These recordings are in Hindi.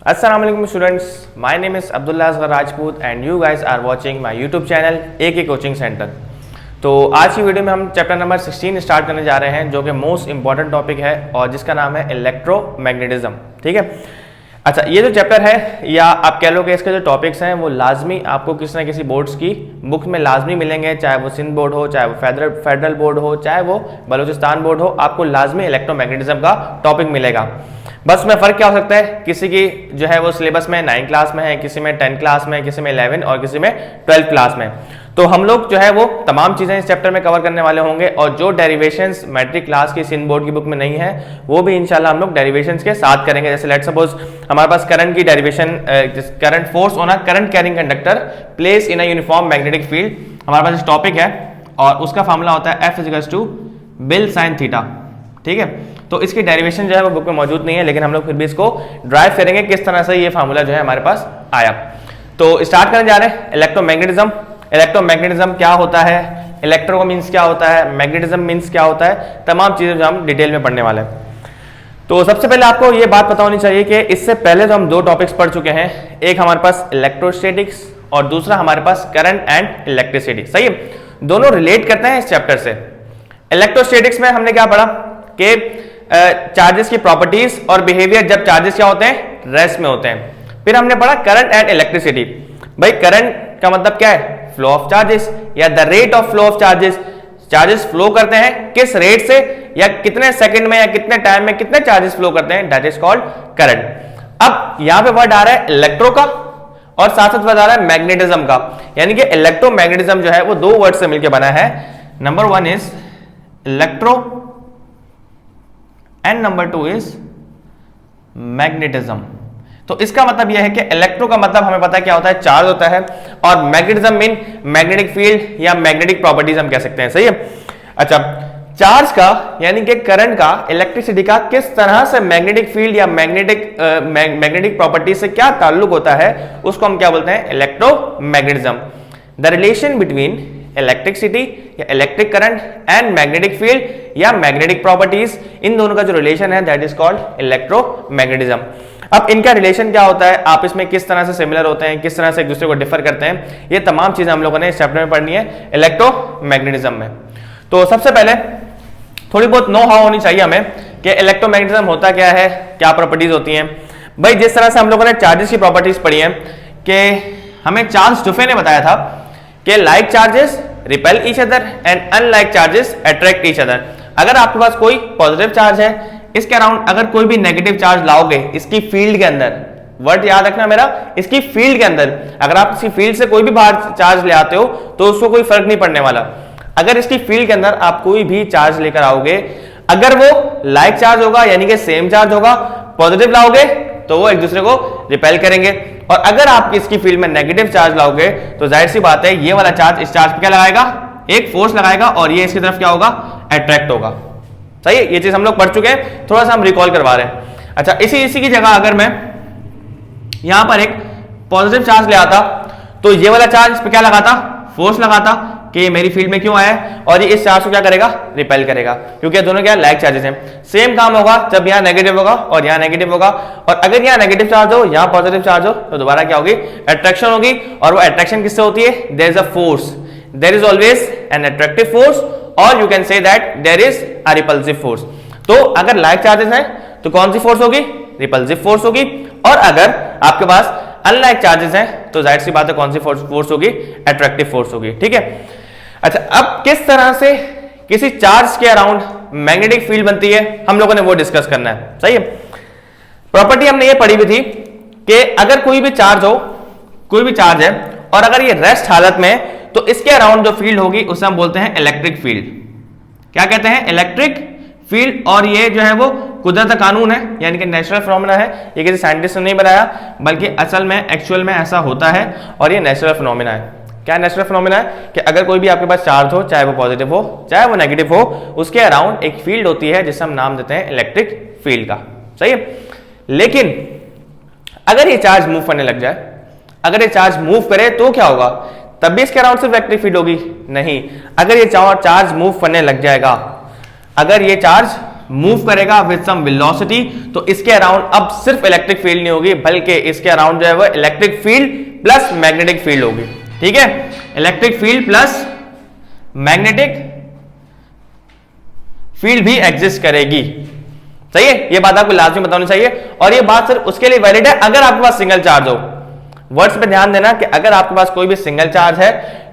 Assalamu alaikum students, my name is Abdullah Asghar Rajput and you guys are watching my YouTube channel AK Coaching Center। तो आज की वीडियो में हम चैप्टर नंबर 16 स्टार्ट करने जा रहे हैं जो कि मोस्ट इंपॉर्टेंट टॉपिक है और जिसका नाम है इलेक्ट्रोमैग्नेटिज्म। ठीक है, अच्छा ये जो चैप्टर है या आप कह लो कि इसके जो टॉपिक्स हैं वो लाजमी आपको किसी ना किसी बोर्ड्स की बुक में लाजमी मिलेंगे, चाहे वो सिंध बोर्ड हो, चाहे वो फेडरल बोर्ड हो, चाहे वो बलूचिस्तान बोर्ड हो, आपको लाजमी इलेक्ट्रोमैग्नेटिज्म का टॉपिक मिलेगा। बस में फ़र्क क्या हो सकता है, किसी की जो है वो सिलेबस में 9 क्लास में है, किसी में 10 क्लास में, किसी में 11 और किसी में 12 क्लास में। तो हम लोग जो है वो तमाम चीज़ें इस चैप्टर में कवर करने वाले होंगे और जो डेरिवेशंस मैट्रिक क्लास की सिंध बोर्ड की बुक में नहीं है वो भी इंशाल्लाह हम लोग डेरिवेशंस के साथ करेंगे। जैसे लेट सपोज हमारे पास करंट की derivation, current force on a current carrying conductor place in a uniform magnetic field, हमारे पास टॉपिक है और उसका फार्मूला होता है F equals to bil sine theta. ठीक है, तो इसकी डेरिवेशन जो है वो बुक में मौजूद नहीं है, लेकिन हम लोग फिर भी इसको ड्राइव करेंगे किस तरह से ये फार्मूला जो है हमारे पास आया। तो स्टार्ट करने जा रहे हैं इलेक्ट्रोमैग्नेटिज्म। इलेक्ट्रोमैग्नेटिज्म क्या होता है, इलेक्ट्रो मीन्स क्या होता है, मैग्नेटिज्म मीन्स क्या होता है, तमाम चीजें जो हम डिटेल में पढ़ने वाले हैं। तो सबसे पहले आपको ये बात पता होनी चाहिए कि इससे पहले तो हम दो टॉपिक्स पढ़ चुके हैं, एक हमारे पास इलेक्ट्रोस्टैटिक्स और दूसरा हमारे पास करंट एंड इलेक्ट्रिसिटी। सही है, दोनों रिलेट करते हैं इस चैप्टर से। इलेक्ट्रोस्टैटिक्स में हमने क्या पढ़ा कि चार्जेस की प्रॉपर्टीज और बिहेवियर जब चार्जेस क्या होते हैं, रेस्ट में होते हैं। फिर हमने पढ़ा करंट एंड इलेक्ट्रिसिटी। भाई करंट का मतलब क्या है, फ्लो ऑफ चार्जेस या the rate of flow of charges. Charges flow करते हैं किस रेट से या कितने सेकंड में या कितने टाइम में कितने चार्जेस फ्लो करते हैं, दैट इज कॉल्ड करंट। अब यहां पे वर्ड आ रहा है इलेक्ट्रो का और साथ साथ वर्ड आ रहा है मैग्नेटिज्म का, यानी कि इलेक्ट्रोमैग्नेटिज्म जो है वो दो वर्ड से मिलकर बना है। Number 1 is electro and number 2 is magnetism. तो इसका मतलब यह है कि इलेक्ट्रो का मतलब हमें पता है क्या होता है, चार्ज होता है, और मैग्नेटिज्म मीन मैग्नेटिक फील्ड या मैग्नेटिक प्रॉपर्टीज हम कह सकते हैं। सही है, अच्छा चार्ज का यानी कि करंट का, इलेक्ट्रिसिटी का किस तरह से मैग्नेटिक फील्ड या मैग्नेटिक प्रॉपर्टीज से क्या ताल्लुक होता है उसको हम क्या बोलते हैं, electromagnetism. The relation between electricity या electric current and magnetic field या मैग्नेटिक प्रॉपर्टीज, इन दोनों का जो रिलेशन है दैट इज कॉल्ड इलेक्ट्रोमैग्नेटिज्म। अब इनका रिलेशन क्या होता है, आप इसमें किस तरह से सिमिलर होते हैं, किस तरह से एक दूसरे को डिफर करते हैं, ये तमाम चीजें हम लोगों ने इस चैप्टर में पढ़नी है इलेक्ट्रोमैग्नेटिज्म में। तो सबसे पहले थोड़ी बहुत नो हाउ होनी चाहिए हमें कि इलेक्ट्रोमैग्नेटिज्म होता क्या है, क्या प्रॉपर्टीज होती हैं। भाई जिस तरह से हम लोगों ने चार्जेस की प्रॉपर्टीज पढ़ी है कि हमें चार्ल्स डुफे ने बताया था कि like charges repel each other and unlike charges attract each other. अगर आपके पास कोई पॉजिटिव चार्ज है, इसके अराउंड अगर कोई भी नेगेटिव चार्ज लाओगे इसकी फील्ड के अंदर, वर्ड याद रखना मेरा, इसकी फील्ड के अंदर, अगर आप इसकी फील्ड से कोई भी बाहर चार्ज ले आते हो तो उसको कोई फर्क नहीं पड़ने वाला। अगर इसकी फील्ड के अंदर आप कोई भी चार्ज लेकर आओगे, अगर वो लाइक चार्ज होगा यानी कि सेम चार्ज होगा, पॉजिटिव लाओगे तो वो एक दूसरे को रिपेल करेंगे, और अगर आप इसकी फील्ड में नेगेटिव चार्ज लाओगे तो जाहिर सी बात है ये वाला चार्ज इस चार्ज पे क्या लगाएगा, एक फोर्स लगाएगा और ये इसकी तरफ क्या होगा, अट्रैक्ट होगा। सही है, ये चीज हम लोग पढ़ चुके हैं, थोड़ा सा हम रिकॉल करवा रहे हैं। अच्छा इसी की जगह अगर मैं यहां पर एक पॉजिटिव चार्ज ले आता तो ये वाला चार्ज इस पे क्या लगाता, फोर्स लगाता कि ये मेरी फील्ड में क्यों आया है, और ये इस चार्ज को क्या करेगा, रिपेल करेगा, क्योंकि दोनों क्या लाइक चार्जेस हैं। सेम काम होगा जब यहाँ नेगेटिव होगा और यहाँ नेगेटिव होगा, और अगर यहाँ नेगेटिव चार्ज हो यहाँ पॉजिटिव चार्ज हो तो दोबारा क्या होगी, अट्रैक्शन होगी। और वो अट्रैक्शन किससे होती है, there is a force, there is always an attractive force और you can say that there is a repulsive force. तो अगर लाइक चार्जेस हैं तो कौन सी फोर्स होगी, रिपल्सिव फोर्स होगी, और अगर आपके पास अनलाइक चार्जेस हैं तो जाहिर सी बात है कौन सी फोर्स होगी, अट्रैक्टिव फोर्स होगी। ठीक है, अच्छा अब किस तरह से किसी चार्ज के अराउंड मैग्नेटिक फील्ड बनती है हम लोगों ने वो डिस्कस करना है। सही है, प्रॉपर्टी हमने ये पढ़ी हुई थी कि अगर कोई भी चार्ज हो, कोई भी चार्ज है और अगर ये रेस्ट हालत में है तो इसके अराउंड जो फील्ड होगी उसे हम बोलते हैं इलेक्ट्रिक फील्ड। क्या कहते हैं, इलेक्ट्रिक फील्ड। और ये जो है वो कुदरत का कानून है, यानी कि नेचुरल फिनोमेना है, ये किसी साइंटिस्ट ने नहीं बनाया बल्कि असल में एक्चुअल में ऐसा होता है और ये नेचुरल फिनोमेना है। क्या नेचुरल फिनोमेना है कि अगर कोई भी आपके पास चार्ज हो, चाहे वो पॉजिटिव हो चाहे वो नेगेटिव हो, उसके अराउंड एक फील्ड होती है जिसे हम नाम देते हैं इलेक्ट्रिक फील्ड का। सही है, लेकिन अगर ये चार्ज मूव करने लग जाए, अगर ये चार्ज मूव करे तो क्या होगा, तब भी इसके अराउंड सिर्फ इलेक्ट्रिक फील्ड होगी, नहीं। अगर ये चार्ज मूव करने लग जाएगा, अगर ये चार्ज मूव करेगा विद सम वेलोसिटी, तो इसके अराउंड अब सिर्फ इलेक्ट्रिक फील्ड नहीं होगी बल्कि इसके अराउंड जो है वो electric field plus magnetic field होगी। ठीक है, electric field plus magnetic field भी एग्जिस्ट करेगी। सही है, ये बात आपको लाजमी बतानी चाहिए और ये बात सिर्फ उसके लिए वैलिड है अगर आपके पास सिंगल चार्ज हो। वर्ड्स पे ध्यान देना कि अगर आपके पास कोई भी सिंगल चार्ज है,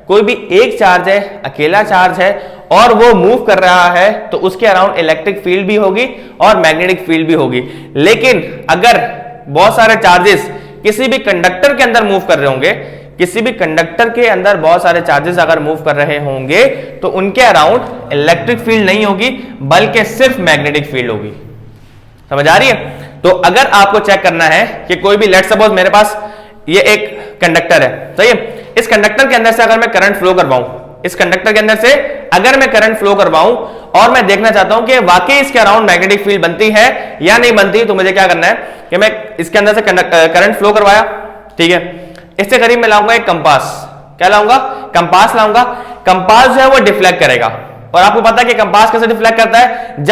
कोई भी एक चार्ज है, अकेला चार्ज है और वो मूव कर रहा है तो उसके अराउंड इलेक्ट्रिक फील्ड भी होगी और मैग्नेटिक फील्ड भी होगी। लेकिन अगर बहुत सारे चार्जेस किसी भी कंडक्टर के अंदर मूव कर रहे होंगे, किसी भी कंडक्टर के अंदर बहुत सारे चार्जेस अगर मूव कर रहे होंगे तो उनके अराउंड इलेक्ट्रिक फील्ड नहीं होगी बल्कि सिर्फ मैग्नेटिक फील्ड होगी। समझ आ रही है? तो अगर आपको चेक करना है कि कोई भी, लेट सपोज मेरे पास ये एक कंडक्टर है, सही है, इस कंडक्टर के अंदर से अगर मैं करंट फ्लो करवाऊं, इस कंडक्टर के अंदर से अगर मैं करंट फ्लो करवाऊं और मैं देखना चाहता हूं कि वाकई इसके अराउंड मैग्नेटिक फील्ड बनती है या नहीं बनती, तो मुझे क्या करना है कि मैं इसके अंदर से करंट फ्लो करवाया, ठीक है, इससे करीब मैं लाऊंगा एक कंपास। क्या लाऊंगा? कंपास लाऊंगा। कंपास जो है वो डिफ्लेक्ट करेगा और आपको पता है कि कंपास कैसे डिफ्लेक्ट करता है,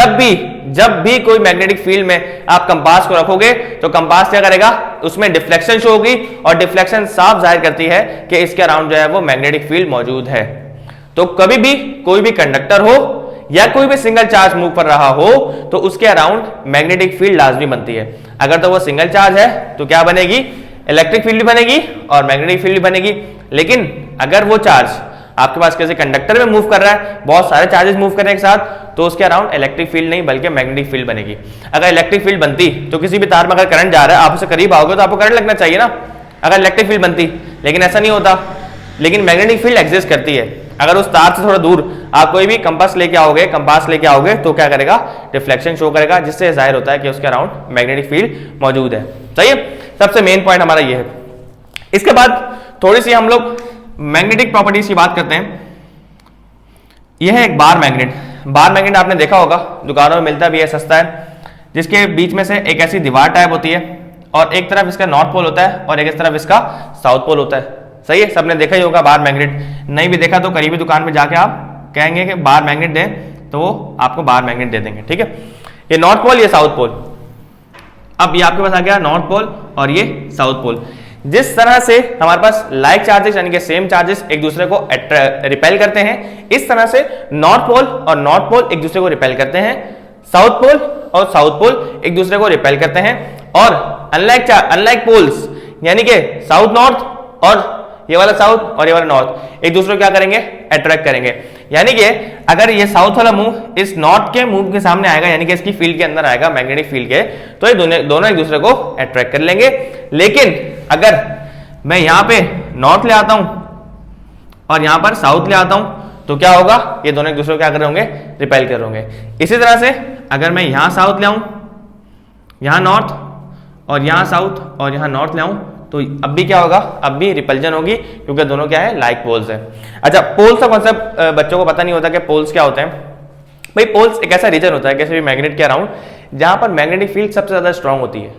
जब भी कोई मैग्नेटिक फील्ड में आप कंपास को रखोगे तो कंपास क्या करेगा, उसमें डिफ्लेक्शन शो होगी और डिफ्लेक्शन साफ जाहिर करती है कि इसके अराउंड जो है वो मैग्नेटिक फील्ड मौजूद है। तो कभी भी कोई भी कंडक्टर हो या कोई भी सिंगल चार्ज मूव कर रहा हो तो उसके अराउंड मैग्नेटिक फील्ड लाजमी बनती है। अगर तो वो सिंगल चार्ज है तो क्या बनेगी, इलेक्ट्रिक फील्ड भी बनेगी और मैग्नेटिक फील्ड भी बनेगी। लेकिन अगर वो चार्ज आपके पास किसी कंडक्टर में मूव कर रहा है, बहुत सारे चार्जेस मूव कर रहे हैं एक साथ, तो उसके अराउंड इलेक्ट्रिक फील्ड नहीं बल्कि मैग्नेटिक फील्ड बनेगी। अगर इलेक्ट्रिक फील्ड बनती तो किसी भी तार में अगर करंट जा रहा है, आप उससे करीब आओगे तो आपको करंट लगना चाहिए ना, अगर इलेक्ट्रिक फील्ड बनती, लेकिन ऐसा नहीं होता। लेकिन मैग्नेटिक फील्ड एग्जिस्ट करती है। अगर उस तार से थोड़ा दूर आप कोई भी कंपास लेके आओगे तो क्या करेगा, रिफ्लेक्शन शो करेगा, जिससे जाहिर होता है कि उसके अराउंड मैग्नेटिक फील्ड मौजूद है। सही है, सबसे मेन पॉइंट हमारा ये है। इसके बाद थोड़ी सी हम लोग मैग्नेटिक प्रॉपर्टीज की बात करते हैं। यह है एक बार मैग्नेट। बार मैग्नेट आपने देखा होगा, दुकानों में मिलता भी है, सस्ता है, जिसके बीच में से एक ऐसी दीवार टाइप होती है और एक तरफ इसका नॉर्थ पोल होता है और एक तरफ इसका साउथ पोल होता है। सही है, सबने देखा ही होगा बार मैग्नेट। नहीं भी देखा तो करीबी दुकान में जाके आप कहेंगे कि बार मैग्नेट दें तो वो आपको बार मैग्नेट दे देंगे। ठीक है, ये नॉर्थ पोल, ये साउथ पोल। अब ये आपके पास आ गया नॉर्थ पोल और ये साउथ पोल। जिस तरह से हमारे पास लाइक चार्जेस यानी कि सेम चार्जेस एक दूसरे को रिपेल करते हैं, इस तरह से नॉर्थ पोल और नॉर्थ पोल एक दूसरे को रिपेल करते हैं, साउथ पोल और साउथ पोल एक दूसरे को रिपेल करते हैं। और अनलाइक पोल्स यानी कि साउथ नॉर्थ और ये वाला साउथ और ये वाला नॉर्थ एक दूसरे को क्या करेंगे, अट्रैक्ट करेंगे। यानी कि अगर ये साउथ वाला मूव इस नॉर्थ के मूव के सामने आएगा, यानी कि इसकी फील्ड के अंदर आएगा, मैग्नेटिक फील्ड के, तो ये दोनों एक दूसरे को अट्रैक्ट कर लेंगे। लेकिन अगर मैं यहां पे नॉर्थ ले आता हूं और यहां पर साउथ ले आता हूं तो क्या होगा, ये दोनों एक दूसरे को क्या कर रहे होंगे, रिपेल कर रहे होंगे। इसी तरह से अगर मैं यहां साउथ ले आऊं, यहां नॉर्थ और यहां साउथ और यहां नॉर्थ ले आऊं तो अब भी क्या होगा, अब भी रिपल्जन होगी, क्योंकि दोनों क्या है, लाइक पोल्स है। अच्छा, पोल्स का कॉन्सेप्ट बच्चों को पता नहीं होता कि पोल्स क्या होते हैं। भाई पोल्स एक ऐसा रीजन होता है किसी भी मैग्नेट के अराउंड जहां पर मैग्नेटिक फील्ड सबसे ज्यादा स्ट्रांग होती है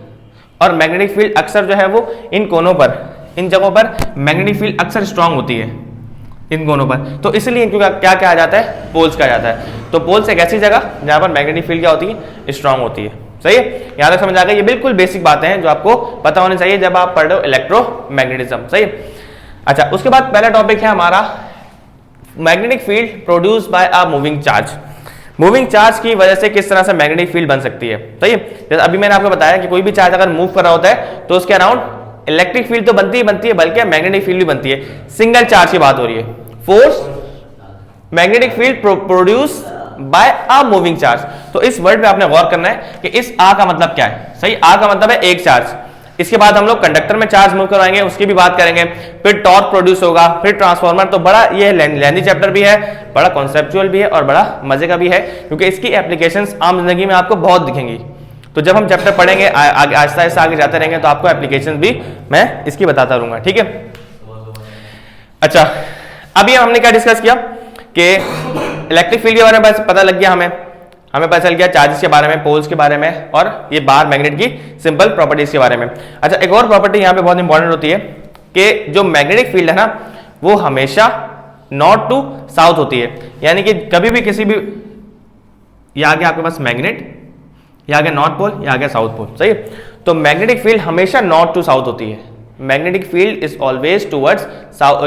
और मैग्नेटिक फील्ड अक्सर जो है वो इन कोनों पर, इन जगहों पर मैग्नेटिक फील्ड अक्सर स्ट्रांग होती है इन कोनों पर, तो इसलिए इनको क्या कहा जाता है, पोल्स कहा जाता है। तो पोल्स एक ऐसी जगह जहां पर मैग्नेटिक फील्ड क्या होती है, स्ट्रांग होती है। सही है, यहां तक समझ आ गया। ये बिल्कुल बेसिक बातें हैं जो आपको पता होनी चाहिए जब आप पढ़ रहे हो इलेक्ट्रोमैग्नेटिज्म। सही है। अच्छा, उसके बाद पहला टॉपिक है हमारा magnetic field produce by a moving charge. Moving charge की वजह से किस तरह से मैग्नेटिक फील्ड बन सकती है। सही है, जैसे अभी मैंने आपको बताया कि कोई भी चार्ज अगर मूव कर रहा होता है तो उसके अराउंड इलेक्ट्रिक फील्ड तो बनती है बल्कि मैग्नेटिक फील्ड भी बनती है। सिंगल चार्ज की बात हो रही है, force magnetic field produce by a moving charge. तो इस वर्ड पे आपने गौर करना है कि इस आ का मतलब क्या है। सही, आ का मतलब है एक चार्ज। इसके बाद हम लोग कंडक्टर में चार्ज मूव करवाएंगे, उसकी भी बात करेंगे, फिर टॉर्क प्रोड्यूस होगा, फिर ट्रांसफॉर्मर। तो बड़ा ये लेंथी चैप्टर भी है, बड़ा कॉन्सेप्चुअल भी है और बड़ा मजे का भी है, क्योंकि इसकी एप्लीकेशंस आम जिंदगी में आपको बहुत दिखेंगी। तो जब हम चैप्टर पढ़ेंगे आहिस्ता आहिस्ता आगे जाते रहेंगे तो आपको एप्लीकेशन भी मैं इसकी बताता रहूंगा। ठीक है। अच्छा, अभी हमने क्या डिस्कस किया कि इलेक्ट्रिक फील्ड के बारे में पता लग गया, हमें पता चल गया चार्जेस के बारे में, पोल्स के बारे में और ये बार मैग्नेट की सिंपल प्रॉपर्टीज के बारे में। अच्छा, एक और प्रॉपर्टी यहाँ पे बहुत इंपॉर्टेंट होती है कि जो मैग्नेटिक फील्ड है ना वो हमेशा नॉर्थ टू साउथ होती है। यानी कि कभी भी किसी भी, ये आ गया आपके पास मैग्नेट, ये आ गया नॉर्थ पोल, ये आ गया साउथ पोल, सही है। तो मैग्नेटिक फील्ड हमेशा नॉर्थ टू साउथ होती है, magnetic field is always towards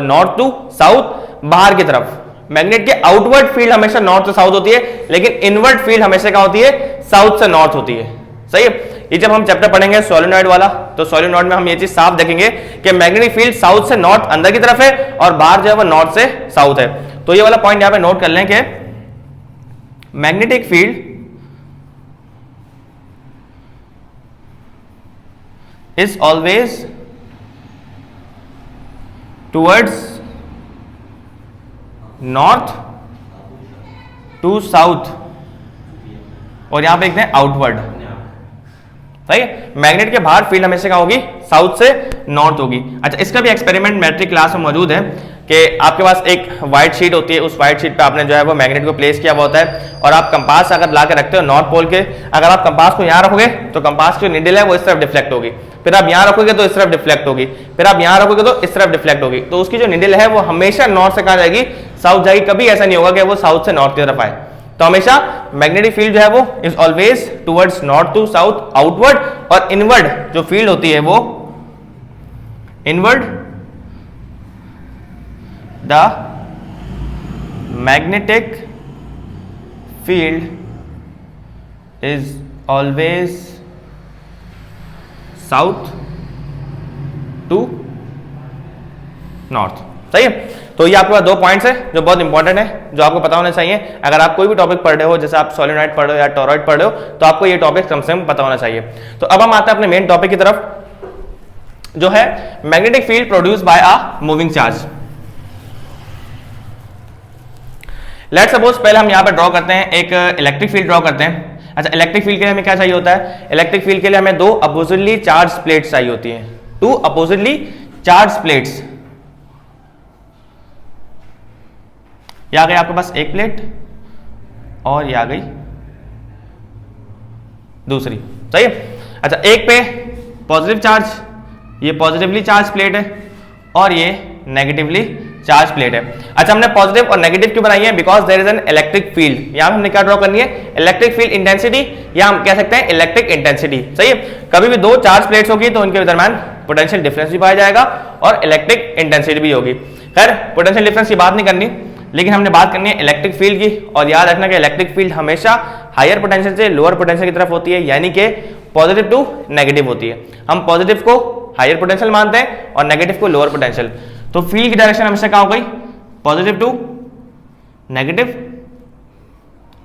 north to south, बाहर की तरफ। मैग्नेट के आउटवर्ड फील्ड हमेशा नॉर्थ से साउथ होती है, लेकिन इनवर्ड फील्ड हमेशा क्या होती है, साउथ से नॉर्थ होती है, सही है। ये जब हम चैप्टर पढ़ेंगे सोलेनॉइड वाला, तो सोलेनॉइड में हम ये चीज साफ देखेंगे कि मैग्नेटिक फील्ड साउथ से नॉर्थ अंदर की तरफ है और बाहर जो है वो नॉर्थ से साउथ है। तो ये वाला पॉइंट यहां पे नोट कर लें कि magnetic field is always towards north to south, और यहां पे देखते हैं आउटवर्ड, सही है। मैग्नेट के बाहर फील्ड हमेशा क्या होगी, साउथ से नॉर्थ होगी। अच्छा, इसका भी एक्सपेरिमेंट मैट्रिक क्लास में मौजूद है कि आपके पास एक व्हाइट शीट होती है, उस व्हाइट शीट पे आपने जो है वो मैग्नेट को प्लेस किया हुआ होता है, और आप कंपास अगर ला के रखते हो नॉर्थ पोल के, अगर आप कंपास को यहाँ रखोगे तो कंपास की जो निडल है वो इस तरफ डिफ्लेक्ट होगी, फिर आप यहाँ रखोगे तो इस तरफ डिफ्लेक्ट होगी, फिर आप यहाँ रखोगे तो इस तरफ डिफ्लेक्ट होगी। तो उसकी जो निडल है वो हमेशा नॉर्थ से कहाँ जाएगी, साउथ जाएगी। कभी ऐसा नहीं होगा कि वो साउथ से नॉर्थ की तरफ आए। तो हमेशा मैग्नेटिक फील्ड जो है वो is always towards north to south outward, और इनवर्ड जो फील्ड होती है वो inward, the magnetic field is always south to north, सही है। तो ये आपके पास दो पॉइंट्स है जो बहुत इंपॉर्टेंट है, जो आपको पता होना चाहिए। अगर आप कोई भी टॉपिक पढ़ रहे हो, जैसे आप सोलेनॉइड पढ़ रहे हो या टॉरॉइड पढ़ रहे हो, तो आपको ये टॉपिक कम से कम पता होना चाहिए। तो अब हम आते हैं अपने मेन टॉपिक की तरफ, जो है magnetic field produce by a moving charge. Let's suppose पहले हम यहां पर ड्रॉ करते हैं, एक इलेक्ट्रिक फील्ड ड्रॉ करते हैं। अच्छा, इलेक्ट्रिक फील्ड के लिए हमें क्या चाहिए होता है, इलेक्ट्रिक फील्ड के लिए हमें दो अपोजिटली चार्ज प्लेट्स चाहिए होती हैं, टू अपोजिटली चार्ज प्लेट्स। ये आ गई आपके पास एक प्लेट, और ये आ गई दूसरी, सही है। अच्छा, एक पे पॉजिटिव चार्ज, ये पॉजिटिवली चार्ज प्लेट है, और ये नेगेटिवली चार्ज प्लेट है। अच्छा, हमने पॉजिटिव और नेगेटिव क्यों बनाई है, because there is an electric field. यहां हमने क्या ड्रॉ करनी है, इलेक्ट्रिक फील्ड इंटेंसिटी, या हम कह सकते हैं इलेक्ट्रिक इंटेंसिटी, सही है। कभी भी दो चार्ज प्लेट्स होगी तो उनके दरमियान पोटेंशियल डिफरेंस भी पाया जाएगा और इलेक्ट्रिक इंटेंसिटी भी होगी। खैर, पोटेंशियल डिफरेंस की बात नहीं करनी, लेकिन हमने बात करनी है इलेक्ट्रिक फील्ड की। और याद रखना कि इलेक्ट्रिक फील्ड हमेशा हायर पोटेंशियल से लोअर पोटेंशियल की तरफ होती है, यानी कि पॉजिटिव टू नेगेटिव होती है। हम पॉजिटिव को हायर पोटेंशियल मानते हैं और नेगेटिव को लोअर पोटेंशियल। तो फील्ड की डायरेक्शन हमेशा क्या हो गई, पॉजिटिव टू नेगेटिव,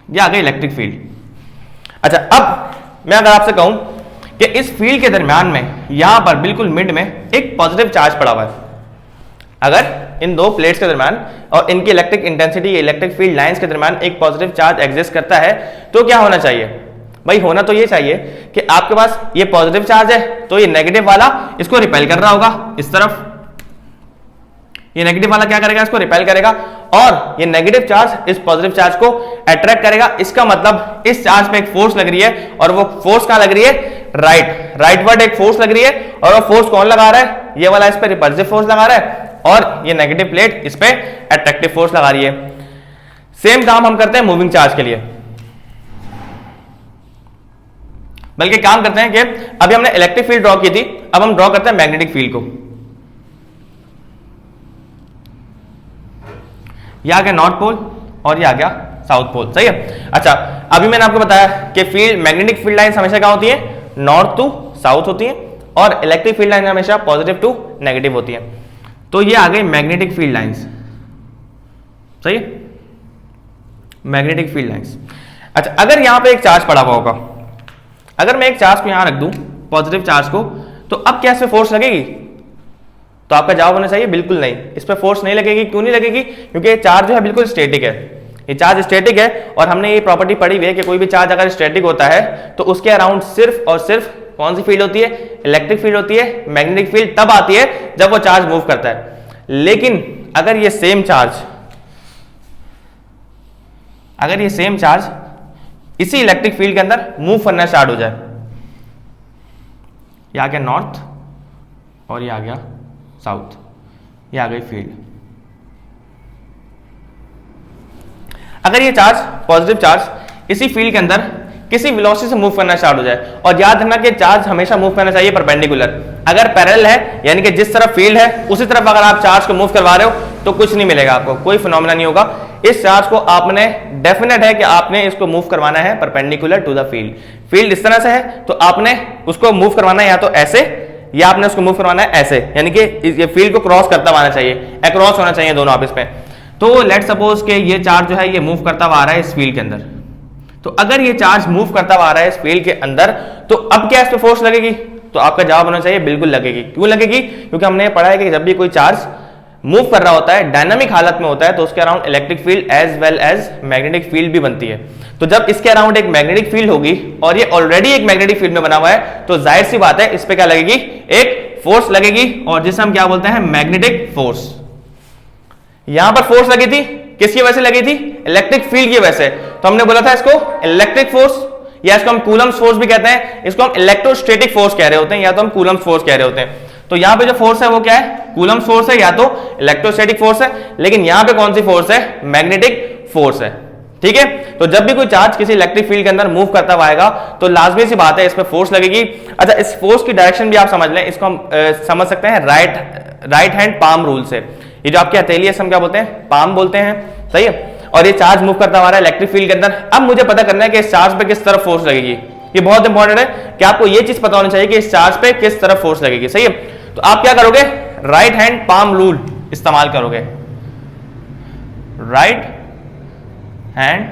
ये आ गई इलेक्ट्रिक फील्ड। अच्छा, अब मैं अगर आपसे कहूं कि इस फील्ड के दरमियान में यहां पर बिल्कुल मिड में एक पॉजिटिव चार्ज पड़ा हुआ है, अगर इन दो प्लेट्स के दरमियान और इनकी electric intensity, electric field lines के दरमियान एक पॉजिटिव चार्ज एग्जिस्ट करता है, तो क्या होना चाहिए भाई, होना तो ये चाहिए कि आपके पास ये पॉजिटिव चार्ज है तो ये नेगेटिव वाला इसको रिपेल कर रहा होगा इस तरफ, ये नेगेटिव वाला क्या करेगा, इसको रिपेल करेगा, और ये नेगेटिव चार्ज इस पॉजिटिव चार्ज को अट्रैक्ट करेगा। इसका मतलब इस चार्ज पे एक फोर्स लग रही है, और वो फोर्स कहां लग रही है, राइटवर्ड एक फोर्स लग रही है, और वो फोर्स कौन लगा रहा है, ये वाला इस पे रिपल्सिव फोर्स लगा रहा है, और ये नेगेटिव प्लेट इस पे अट्रैक्टिव फोर्स लगा रही है। सेम काम हम करते हैं मूविंग चार्ज के लिए, बल्कि काम करते हैं कि अभी हमने इलेक्ट्रिक फील्ड ड्रॉ की थी, अब हम ड्रॉ करते हैं मैग्नेटिक फील्ड को। यह आ गया नॉर्थ पोल और ये आ गया साउथ पोल, सही है। अच्छा, अभी मैंने आपको बताया कि फील्ड मैग्नेटिक फील्ड लाइंस हमेशा क्या होती है, नॉर्थ टू साउथ होती है, और इलेक्ट्रिक फील्ड लाइन हमेशा पॉजिटिव टू नेगेटिव होती है। तो ये आ गई मैग्नेटिक फील्ड लाइंस, सही है, मैग्नेटिक फील्ड लाइंस। अच्छा, अगर यहां पे एक चार्ज पड़ा हुआ होगा, अगर मैं एक चार्ज को यहां रख दूं, पॉजिटिव चार्ज को, तो अब क्या इस पे फोर्स लगेगी, तो आपका जवाब होना चाहिए बिल्कुल नहीं, इस पे फोर्स नहीं लगेगी। क्यों नहीं लगेगी, क्योंकि ये चार्ज जो है बिल्कुल स्टैटिक है, ये चार्ज स्टैटिक है, और हमने ये प्रॉपर्टी पढ़ी हुई है कि कोई भी चार्ज अगर स्टैटिक होता है तो उसके अराउंड सिर्फ और सिर्फ कौन सी फील्ड होती है, इलेक्ट्रिक फील्ड होती है। मैग्नेटिक फील्ड तब आती है जब वो चार्ज मूव करता है। लेकिन अगर ये सेम चार्ज इसी इलेक्ट्रिक फील्ड के अंदर मूव करना स्टार्ट हो जाए, ये आ गया नॉर्थ और ये आ गया साउथ, ये आ गई फील्ड। अगर ये चार्ज पॉजिटिव चार्ज इसी फील्ड के अंदर किसी वेलोसिटी से मूव करना स्टार्ट हो जाए। और याद रखना कि चार्ज हमेशा मूव करना चाहिए परपेंडिकुलर। अगर पैरेलल है यानी कि जिस तरफ फील्ड है उसी तरफ अगर आप चार्ज को मूव करवा रहे हो तो कुछ नहीं मिलेगा आपको, कोई फिनोमेना नहीं होगा। इस चार्ज को आपने डेफिनेट है कि आपने इसको मूव करवाना है perpendicular to the field. Field इस तरह से है तो आपने उसको मूव करवाना है या तो ऐसे या आपने उसको मूव करवाना है ऐसे, यानी कि ये फील्ड को क्रॉस करता हुआ आना चाहिए, अक्रॉस होना चाहिए दोनों आपस में। तो लेट सपोज के ये चार्ज जो है ये मूव करता हुआ आ रहा है इस फील्ड के अंदर। तो अगर ये चार्ज मूव करता हुआ आ रहा है इस फील्ड के अंदर तो अब क्या इस पे फोर्स लगेगी? तो आपका जवाब होना चाहिए बिल्कुल लगेगी। क्यों लगेगी? क्योंकि हमने पढ़ा है कि जब भी कोई चार्ज मूव कर रहा होता है, डायनामिक हालत में होता है, तो उसके around electric field as well as magnetic field भी बनती है। तो जब इसके अराउंड एक मैग्नेटिक फील्ड होगी और ये ऑलरेडी एक मैग्नेटिक फील्ड में बना हुआ है तो जाहिर सी बात है इस पे क्या लगेगी? एक फोर्स लगेगी और जिसे हम क्या बोलते हैं? Magnetic force. यहां पर फोर्स लगी थी, किसकी वजह से लगी थी? इलेक्ट्रिक फील्ड की वजह से। तो हमने बोला था इसको इलेक्ट्रिक फोर्स या इसको हम कूलम्स फोर्स भी कहते हैं, इसको हम इलेक्ट्रोस्टैटिक फोर्स कह रहे होते हैं या तो हम कूलम्स फोर्स कह रहे होते हैं। तो यहां पे जो फोर्स है वो क्या है? कूलम्स फोर्स है या तो इलेक्ट्रोस्टैटिक फोर्स है। लेकिन यहां पे कौन सी फोर्स है? मैग्नेटिक फोर्स है। ठीक है, तो जब भी कोई चार्ज किसी इलेक्ट्रिक फील्ड के अंदर मूव करता हुआ आएगा तो लाजमी सी बात है इस पे फोर्स लगेगी। अच्छा, इस फोर्स की डायरेक्शन भी आप समझ लें, इसको हम समझ सकते हैं राइट हैंड पाम रूल से। ये जो आपकी हथेली है हम क्या बोलते हैं? पाम बोलते हैं, सही है। और ये चार्ज मूव करता हुआ है इलेक्ट्रिक फील्ड के अंदर। अब मुझे पता करना है कि इस चार्ज पे किस तरफ फोर्स लगेगी। ये बहुत इंपॉर्टेंट है कि आपको ये चीज पता होनी चाहिए कि इस चार्ज पे किस तरफ फोर्स लगेगी, सही है। तो आप क्या करोगे? राइट हैंड पाम रूल इस्तेमाल करोगे। Right hand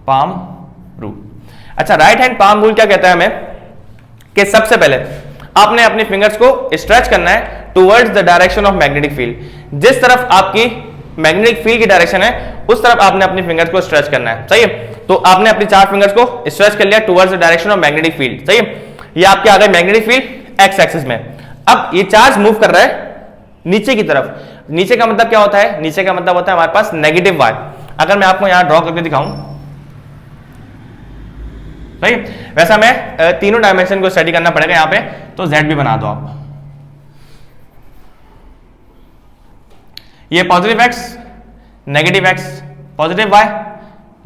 palm rule. अच्छा, राइट हैंड पाम रूल क्या कहता है हमें कि सबसे पहले आपने अपने फिंगर्स को स्ट्रेच करना है towards the direction of magnetic field. जिस तरफ आपकी मैग्नेटिक फील्ड की डायरेक्शन है उस तरफ आपने अपने फिंगर्स को स्ट्रेच करना है, सही है। तो आपने अपनी 4 फिंगर्स को स्ट्रेच कर लिया towards the direction of magnetic field, सही है। ये आपके आ गए मैग्नेटिक फील्ड एक्स एक्सिस में। अब ये चार्ज मूव कर रहा है नीचे की तरफ। नीचे का मतलब क्या होता है? नीचे का मतलब होता है हमारे पास नेगेटिव वाई। अगर मैं आपको यहां ड्रॉ करके दिखाऊं, सही। वैसा मैं तीनों डायमेंशन को स्टडी करना पड़ेगा यहां पे, तो जेड भी बना दो आप। ये positive x, negative x, positive y,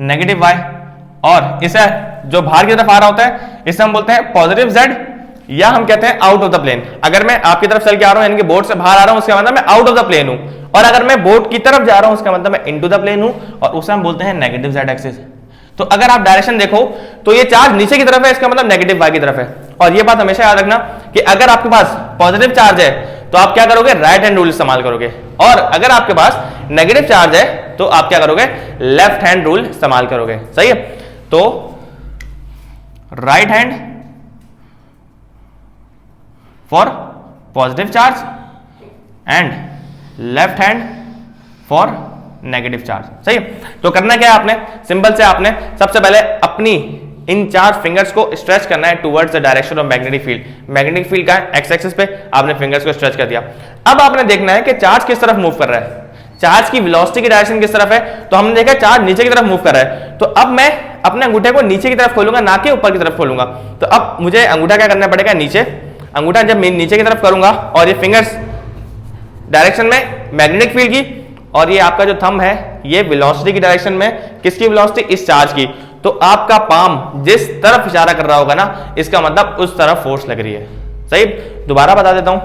negative y, और इसे जो बाहर की तरफ आ रहा होता है इसे हम बोलते हैं पॉजिटिव जेड या हम कहते हैं आउट ऑफ द प्लेन। अगर मैं आपकी तरफ चल के आ रहा हूं यानी कि बोर्ड से बाहर आ रहा हूं उसका मतलब मैं आउट ऑफ द प्लेन हूं, और अगर मैं बोर्ड की तरफ जा रहा हूं उसका मतलब मैं इनटू द प्लेन हूं, और उसे हम बोलते हैं नेगेटिव जेड एक्सिस। तो अगर आप डायरेक्शन देखो तो ये चार्ज नीचे की तरफ है, इसका मतलब नेगेटिव वाई की तरफ है। और ये बात हमेशा याद रखना कि अगर आपके पास पॉजिटिव चार्ज है तो आप क्या करोगे? राइट हैंड रूल इस्तेमाल करोगे, और अगर आपके पास नेगेटिव चार्ज है तो आप क्या करोगे? लेफ्ट हैंड रूल इस्तेमाल करोगे, सही है। तो right hand for positive charge and left hand for negative charge, सही है। तो करना क्या है आपने? सिंपल से आपने सबसे पहले अपनी इन 4 फिंगर्स को स्ट्रेच करना है towards the direction of magnetic field. Magnetic field का एक्स एक्सिस पे आपने फिंगर्स को स्ट्रेच कर दिया। अब आपने देखना है कि चार्ज किस तरफ मूव कर रहा है, चार्ज की वेलोसिटी की डायरेक्शन किस तरफ है। तो हमने देखा चार्ज नीचे की तरफ मूव कर रहा है, तो अब मैं अपने अंगूठे को नीचे की तरफ खोलूंगा, ना कि ऊपर की तरफ खोलूंगा। तो अब मुझे अंगूठा क्या करना पड़ेगा? नीचे। अंगूठा जब मैं नीचे की तरफ करूंगा और ये फिंगर्स डायरेक्शन में मैग्नेटिक फील्ड की, और ये आपका जो थंब है ये वेलोसिटी की डायरेक्शन में, किसकी वेलोसिटी? इस चार्ज की। तो आपका पाम जिस तरफ इशारा कर रहा होगा ना, इसका मतलब उस तरफ फोर्स लग रही है, सही। दोबारा बता देता हूं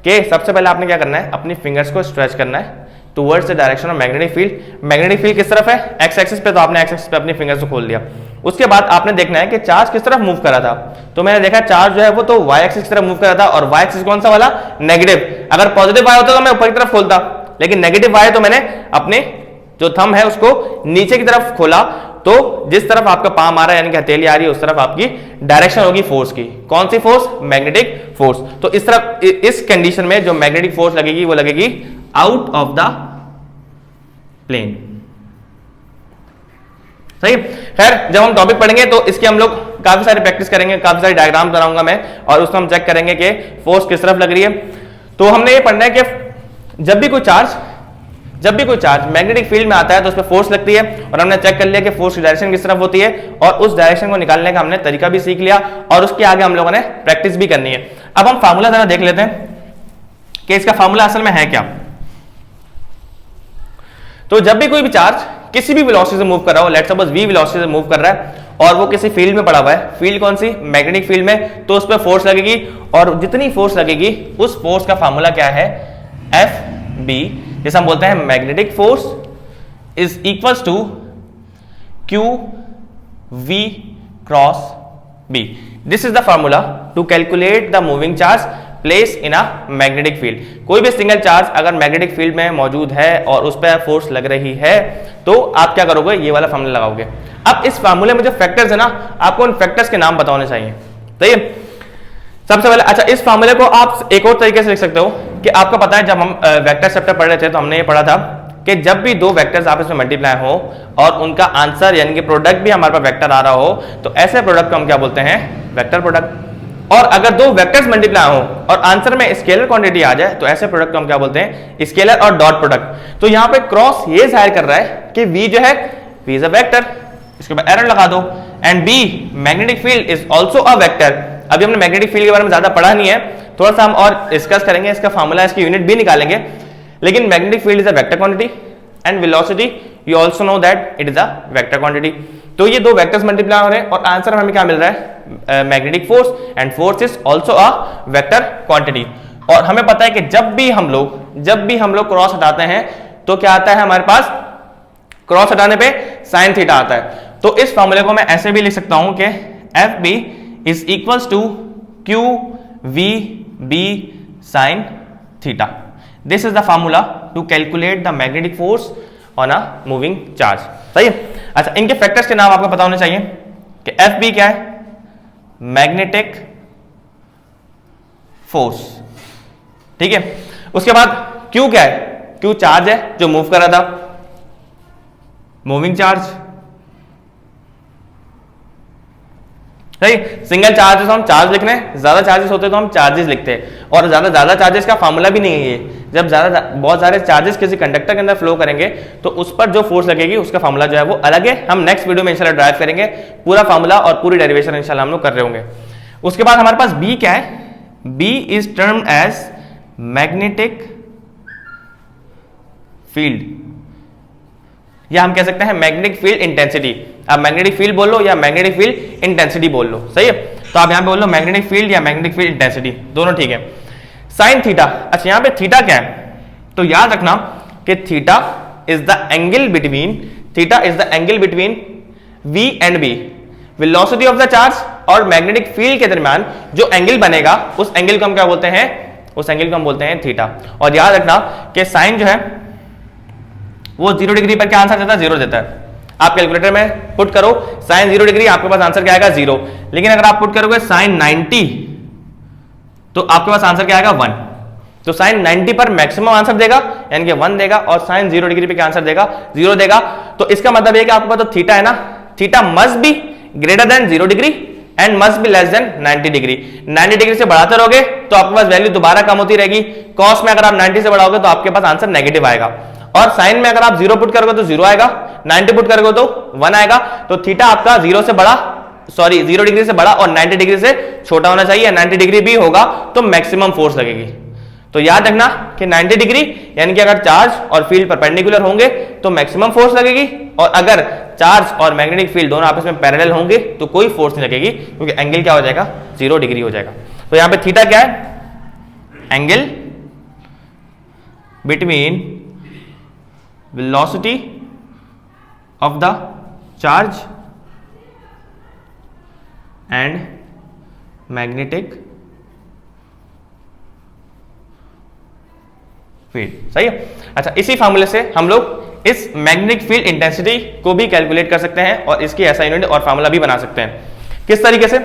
कि सबसे पहले आपने क्या करना है? अपनी फिंगर्स को स्ट्रेच करना है towards the direction of magnetic field. Magnetic field किस तरफ है? एक्स एक्सिस पे, तो आपने एक्स एक्सिस पे अपनी फिंगर्स को खोल दिया। उसके बाद आपने देखना है कि चार्ज किस तरफ मूव कर रहा था। तो मैंने देखा चार्ज जो है वो तो वाई एक्सिस की तरफ मूव कर रहा था, और वाई एक्सिस कौन सा वाला? नेगेटिव। अगर पॉजिटिव वाई होता तो मैं ऊपर की तरफ खोलता, लेकिन नेगेटिव वाई तो मैंने अपने जो थंब है उसको नीचे की तरफ खोला। तो जिस तरफ आपका पाम आ रहा है यानी कि हथेली आ रही है उस तरफ आपकी डायरेक्शन होगी फोर्स की। कौन सी फोर्स? Magnetic force. तो इस तरफ इस कंडीशन में जो मैग्नेटिक फोर्स लगेगी वो लगेगी आउट ऑफ द प्लेन, सही। खैर, जब हम टॉपिक पढ़ेंगे तो इसके हम लोग काफी सारी प्रैक्टिस करेंगे, काफी सारी डायग्राम बनाऊंगा मैं, और उसको हम चेक करेंगे कि फोर्स किस तरफ लग रही है। तो हमने ये पढ़ना है कि जब भी कोई चार्ज मैग्नेटिक फील्ड में आता है तो उस पर फोर्स लगती है, और हमने चेक कर लिया कि फोर्स की डायरेक्शन किस तरफ होती है, और उस डायरेक्शन को निकालने का हमने तरीका भी सीख लिया, और उसके आगे हम लोगों ने प्रैक्टिस भी करनी है। अब हम फार्मूला जरा देख लेते हैं कि इसका फार्मूला असल में है क्या। तो जब भी कोई भी चार्ज किसी भी वेलोसिटी से मूव कर रहा हो, लेट्स सपोज v वेलोसिटी से मूव कर रहा है, और वो किसी फील्ड में पड़ा हुआ है, फील्ड कौन सी, मैग्नेटिक फील्ड में, तो उस पर फोर्स लगेगी, और जितनी फोर्स लगेगी उस फोर्स का फार्मूला क्या है, एफ बी, जैसे हम बोलते हैं magnetic force is equals to q v cross b. This is the formula to calculate the moving charge place in a magnetic field. कोई भी सिंगल चार्ज अगर मैग्नेटिक फील्ड में मौजूद है और उस पर फोर्स लग रही है तो आप क्या करोगे, ये वाला फार्मूला लगाओगे। अब इस फार्मूले में जो फैक्टर्स है ना, आपको उन फैक्टर्स के नाम बताने चाहिए। तो ये सबसे पहले, अच्छा इस फार्मूले को आप एक और तरीके से लिख सकते हो कि आपको पता है जब हम वेक्टर चैप्टर पढ़ रहे थे तो हमने ये पढ़ा था कि जब भी दो वेक्टर्स आपस में मल्टीप्लाई हो और उनका आंसर यानी कि प्रोडक्ट भी हमारे पास वेक्टर आ रहा हो तो ऐसे प्रोडक्ट को हम क्या बोलते हैं, वेक्टर प्रोडक्ट। और अगर दो वेक्टर्स मल्टीप्लाई हो और आंसर में स्केलर क्वांटिटी आ जाए तो ऐसे प्रोडक्ट को हम क्या बोलते हैं, स्केलर और डॉट प्रोडक्ट। तो यहाँ पे क्रॉस ये जाहिर कर रहा है कि V जो है V इज अ वेक्टर, इसके ऊपर एरर लगा दो, and B magnetic field is also a vector. अभी हमने मैग्नेटिक फील्ड के बारे में ज्यादा पढ़ा नहीं है, थोड़ा सा हम और डिस्कस करेंगे, इसका फार्मूला, इसकी यूनिट भी निकालेंगे, लेकिन magnetic field is a vector quantity and velocity you also know that it is a vector quantity. तो ये दो वेक्टर्स मल्टीप्लाई हो रहे हैं और आंसर हमें क्या मिल रहा है, magnetic force, and force is also a vector quantity. और हमें पता है कि जब भी हम लोग क्रॉस हटाते हैं तो क्या आता है हमारे पास, क्रॉस हटाने पे साइन थीटा आता है। तो इस फार्मूले को मैं ऐसे भी लिख सकता हूं कि f b is equals to q v b sine theta. This is the formula to calculate the magnetic force on a moving charge. सही है। अच्छा, इनके फैक्टर्स के नाम आपको पता होने चाहिए कि एफ बी क्या है, मैग्नेटिक फोर्स, ठीक है। उसके बाद क्यू क्या है, क्यू चार्ज है जो मूव कर रहा था, मूविंग चार्ज। सही, सिंगल चार्जेस हम चार्ज लिख रहे हैं, ज्यादा चार्जेस होते तो हम चार्जेस लिखते हैं, और ज्यादा चार्जेस का फार्मूला भी नहीं है ये। जब बहुत सारे चार्जेस किसी कंडक्टर के अंदर फ्लो करेंगे तो उस पर जो फोर्स लगेगी उसका फार्मूला जो है वो अलग है। हम नेक्स्ट वीडियो में इंशाल्लाह ड्राइव करेंगे, पूरा फार्मूला और पूरी डेरिवेशन इंशाल्लाह हम लोग कर रहे होंगे। उसके बाद हमारे पास बी क्या है, b is termed as magnetic field, या हम कह सकते हैं मैग्नेटिक फील्ड इंटेंसिटी। आप मैग्नेटिक फील्ड बोल लो या मैग्नेटिक फील्ड इंटेंसिटी बोल लो, सही है। तो आप यहां पे बोल लो मैग्नेटिक फील्ड या मैग्नेटिक फील्ड इंटेंसिटी, दोनों ठीक है। साइन थीटा, अच्छा यहां पे थीटा क्या है, तो याद रखना कि theta is the angle between V and B, velocity of the charge और मैग्नेटिक फील्ड के दरमियान जो एंगल बनेगा उस एंगल को हम क्या बोलते हैं, उस एंगल को हम बोलते हैं थीटा। और याद रखना कि साइन जो है वो 0 डिग्री पर क्या आंसर देता है, 0 देता है। आप कैलकुलेटर में पुट करो साइन 0 डिग्री, आपके पास आंसर क्या आएगा, 0। लेकिन अगर आप पुट करोगे साइन 90 तो आपके पास आंसर क्या आएगा, 1। तो साइन 90 पर मैक्सिमम आंसर देगा यानी कि 1 देगा, और साइन 0 डिग्री पे क्या आंसर देगा, 0 देगा। तो इसका मतलब है कि आपके पास तो थीटा है ना, theta must be greater than 0 degree and must be less than 90 degree. 90 degree से बढ़ाते रहोगे तो आपके पास वैल्यू दोबारा कम होती रहेगी। कॉस में अगर आप 90 से बढ़ाओगे तो आपके पास आंसर नेगेटिव आएगा, और साइन में अगर आप 0 पुट करोगे तो 0 आएगा, 90 पुट करोगे तो 1 आएगा। तो थीटा आपका 0 डिग्री से बड़ा और 90 डिग्री से छोटा होना चाहिए। 90 डिग्री भी होगा तो मैक्सिमम फोर्स लगेगी। तो याद रखना कि 90 डिग्री यानी कि अगर चार्ज और फील्ड परपेंडिकुलर होंगे तो मैक्सिमम फोर्स लगेगी, और अगर चार्ज और मैग्नेटिक फील्ड दोनों आपस में पैरेलल होंगे तो कोई फोर्स नहीं लगेगी, क्योंकि एंगल क्या हो जाएगा, 0 डिग्री हो जाएगा। तो यहां पे थीटा क्या है, angle between velocity of the charge and magnetic field, सही है। अच्छा, इसी फार्मूले से हम लोग इस मैग्नेटिक फील्ड इंटेंसिटी को भी कैलकुलेट कर सकते हैं और इसकी ऐसा यूनिट और फार्मूला भी बना सकते हैं। किस तरीके से,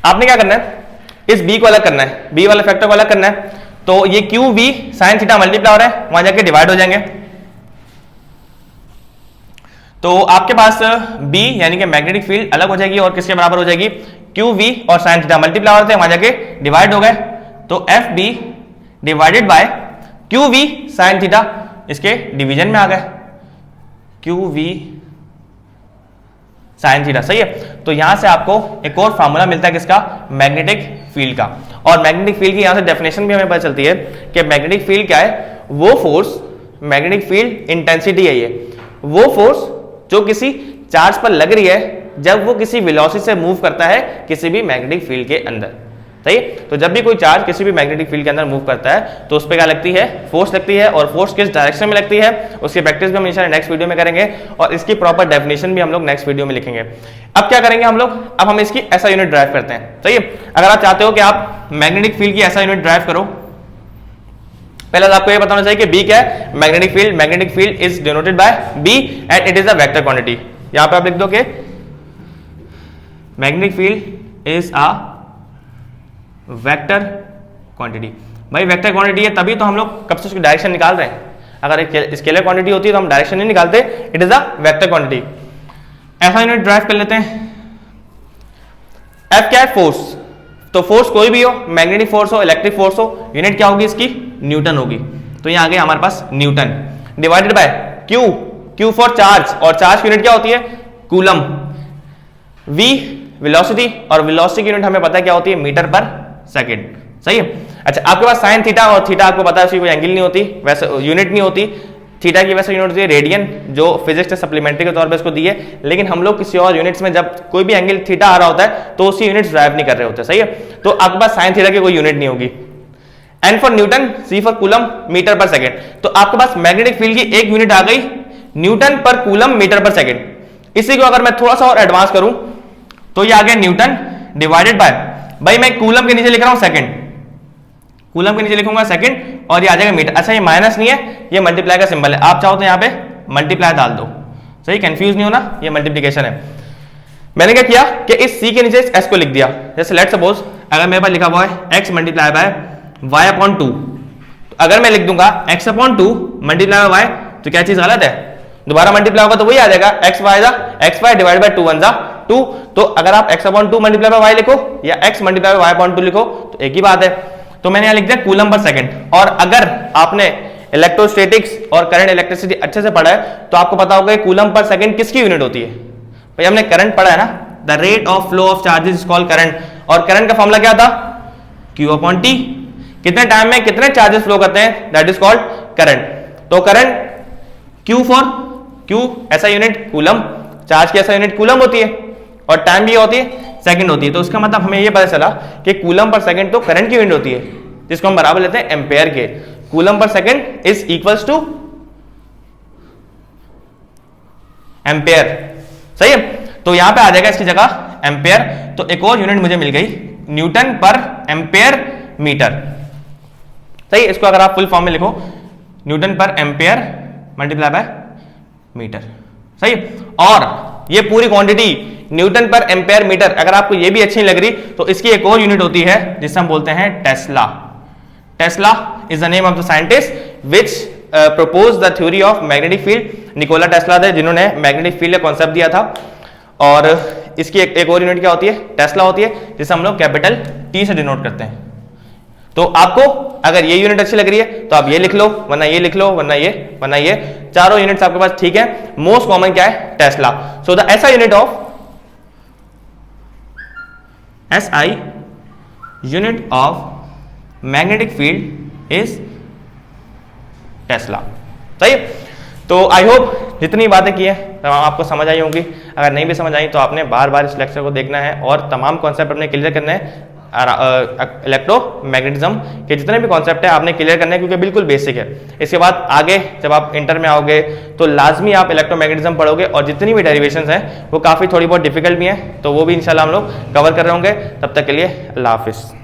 आपने क्या करना है, इस बी को अलग करना है, बी वाले फैक्टर को अलग करना है। तो ये q v sine theta multiply हो रहा है, वहां जाके डिवाइड हो जाएंगे। तो आपके पास बी यानी कि मैग्नेटिक फील्ड अलग हो जाएगी और किसके बराबर हो जाएगी, क्यू वी और साइन थीटा मल्टीप्लाई हो रहे थे, वहां जाके डिवाइड हो गए। तो f b divided by q v sine theta इसके डिवीजन में आ गए, क्यू वी साइन थीटा, सही है। तो यहां से आपको एक और फार्मूला मिलता है किसका, मैग्नेटिक फील्ड का। और मैग्नेटिक फील्ड की यहां से डेफिनेशन भी हमें पता चलती है कि मैग्नेटिक फील्ड क्या है, वो फोर्स मैग्नेटिक फील्ड इंटेंसिटी है, ये वो फोर्स जो किसी चार्ज पर लग रही है जब वो किसी वेलोसिटी से मूव करता है किसी भी मैग्नेटिक फील्ड के अंदर। सही है, तो जब भी कोई चार्ज किसी भी मैग्नेटिक फील्ड के अंदर मूव करता है तो उस पर क्या लगती है, फोर्स लगती है, और फोर्स किस डायरेक्शन में लगती है उसकी प्रैक्टिस भी हम इंशाल्लाह नेक्स्ट वीडियो में करेंगे, और इसकी प्रॉपर डेफिनेशन भी हम लोग नेक्स्ट वीडियो में लिखेंगे। अब क्या करेंगे हम लोग, अब हम इसकी ऐसा यूनिट ड्राइव करते हैं। सही है, अगर आप चाहते हो कि आप मैग्नेटिक फील्ड की ऐसा यूनिट ड्राइव करो, पहले तो आपको ये बताना चाहिए कि बी क्या है, magnetic field. Magnetic field is denoted by b and it is a vector quantity. यहां पे आप लिख दो कि magnetic field is a vector quantity. भाई वेक्टर क्वांटिटी है तभी तो हम लोग कब से उसकी डायरेक्शन निकाल रहे हैं। अगर एक स्केलर क्वांटिटी होती है तो हम डायरेक्शन नहीं निकालते, it is a vector quantity. ऐसा यूनिट ड्राइव कर लेते हैं। एफ क्या है, फोर्स। तो फोर्स कोई भी हो, मैग्नेटिक फोर्स हो, इलेक्ट्रिक फोर्स हो, यूनिट क्या होगी इसकी, न्यूटन होगी। तो यहां आ गया हमारे पास newton, divided by Q, Q for charge, और चार्ज की यूनिट क्या होती है, कूलम। वी वेलोसिटी, और वेलोसिटी की यूनिट हमें पता है क्या होती है, मीटर पर सेकंड। सही है। अच्छा, आपके पास साइन थीटा, और थीटा आपको पता है उसकी कोई एंगल नहीं होती, वैसे यूनिट नहीं होती। थीटा की वैसे यूनिट होती है रेडियन, जो फिजिक्स ने सप्लीमेंट्री के तौर पे इसको दी है, लेकिन हम लोग किसी और यूनिट्स में जब कोई भी एंगल थीटा आ रहा होता है तो उसकी यूनिट्स ड्राइव नहीं कर रहे होते। सही है, तो आपके पास साइन थीटा की कोई यूनिट नहीं होगी। N for newton, C for coulomb, metre per second. तो आपके पास मैग्नेटिक फील्ड की एक यूनिट आ गई, न्यूटन पर कूलम मीटर पर सेकंड। इसी को अगर मैं थोड़ा सा और एडवांस करूं तो ये आ गया न्यूटन डिवाइडेड बाय, भाई मैं कूलम के नीचे लिख रहा हूं सेकंड, कूलम के नीचे लिखूंगा सेकंड, और ये आ जाएगा मीटर। अच्छा, ये माइनस नहीं है, ये मल्टीप्लाई का सिंबल है, आप चाहो तो यहाँ पे मल्टीप्लाई डाल दो। सही, कंफ्यूज नहीं होना, ये मल्टीप्लिकेशन है। मैंने क्या किया कि इस c के नीचे इस s को लिख दिया। जैसे लेट्स सपोज अगर मेरे पास लिखा हुआ है x multiply by y upon 2, तो अगर मैं लिख दूंगा x upon 2 multiply by y, तो क्या चीज गलत है, दोबारा मल्टीप्लाई होगा तो वही आ जाएगा, एक्स वाई डिवाइड बाय 2 1 2। तो अगर आप x upon 2 multiply by y लिखो या x multiply by y upon 2 लिखो तो एक ही बात है। तो मैंने यहाँ लिख दिया कूलम पर सेकंड। और अगर आपने इलेक्ट्रोस्टैटिक्स और करंट इलेक्ट्रिसिटी अच्छे से पढ़ा है तो आपको पता होगा कि कूलम पर सेकंड किसकी यूनिट होती है। भाई हमने करंट पढ़ा है ना, the rate of flow of charges is called current, और करंट का फॉर्मूला क्या था, Q अपॉन T। कितने टाइम में कितने चार्जेस फ्लो करते हैं, दैट इज कॉल्ड करंट। तो करंट Q फॉर Q ऐसा यूनिट कूलम, चार्ज की ऐसा यूनिट कूलम होती है, और टाइम भी होती है सेकंड होती है। तो उसका मतलब हमें ये पता चला कि कूलम पर सेकंड तो करंट की यूनिट होती है, जिसको हम बराबर लेते हैं एम्पेयर के। Coulomb per second is equals to ampere. सही है, तो यहां पे आ जाएगा इसकी जगह एम्पेयर। तो एक और यूनिट मुझे मिल गई, न्यूटन पर एम्पेयर मीटर। सही, इसको अगर आप फुल फॉर्म में लिखो, Newton per ampere multiply by metre. सही, और ये पूरी quantity Newton per ampere metre, अगर आपको ये भी अच्छी नहीं लग रही तो इसकी एक और यूनिट होती है जिसे हम बोलते हैं Tesla. Tesla is the name of the scientist which propose the theory of magnetic field. Nikola Tesla थे जिन्होंने मैग्नेटिक फील्ड का कॉन्सेप्ट दिया था। और इसकी एक और यूनिट क्या होती है, टेस्ला होती है, जिसे हम लोग कैपिटल T से डिनोट करते हैं। तो आपको अगर ये यूनिट अच्छी लग रही है तो आप ये लिख लो, वरना ये लिख लो, वरना ये, चारों यूनिट्स आपके पास ठीक है। मोस्ट कॉमन क्या है, Tesla. So the SI unit of SI unit of magnetic field is Tesla. सही, तो आई होप जितनी बातें की है तमाम आपको समझ आई होंगी। अगर नहीं भी समझ आई तो आपने बार बार इस लेक्चर को देखना है और तमाम कॉन्सेप्ट अपने क्लियर करने हैं। इलेक्ट्रोमैग्नेटिज्म के जितने भी कॉन्सेप्ट है आपने क्लियर करने हैं, क्योंकि बिल्कुल बेसिक है। इसके बाद आगे जब आप इंटर में आओगे तो लाजमी आप इलेक्ट्रोमैग्नेटिज्म पढ़ोगे, और जितनी भी डेरिवेशंस हैं वो काफ़ी थोड़ी बहुत डिफिकल्ट भी हैं, तो वो भी इंशाल्लाह हम लोग कवर कर रहे होंगे। तब तक के लिए अल्लाह हाफिज़।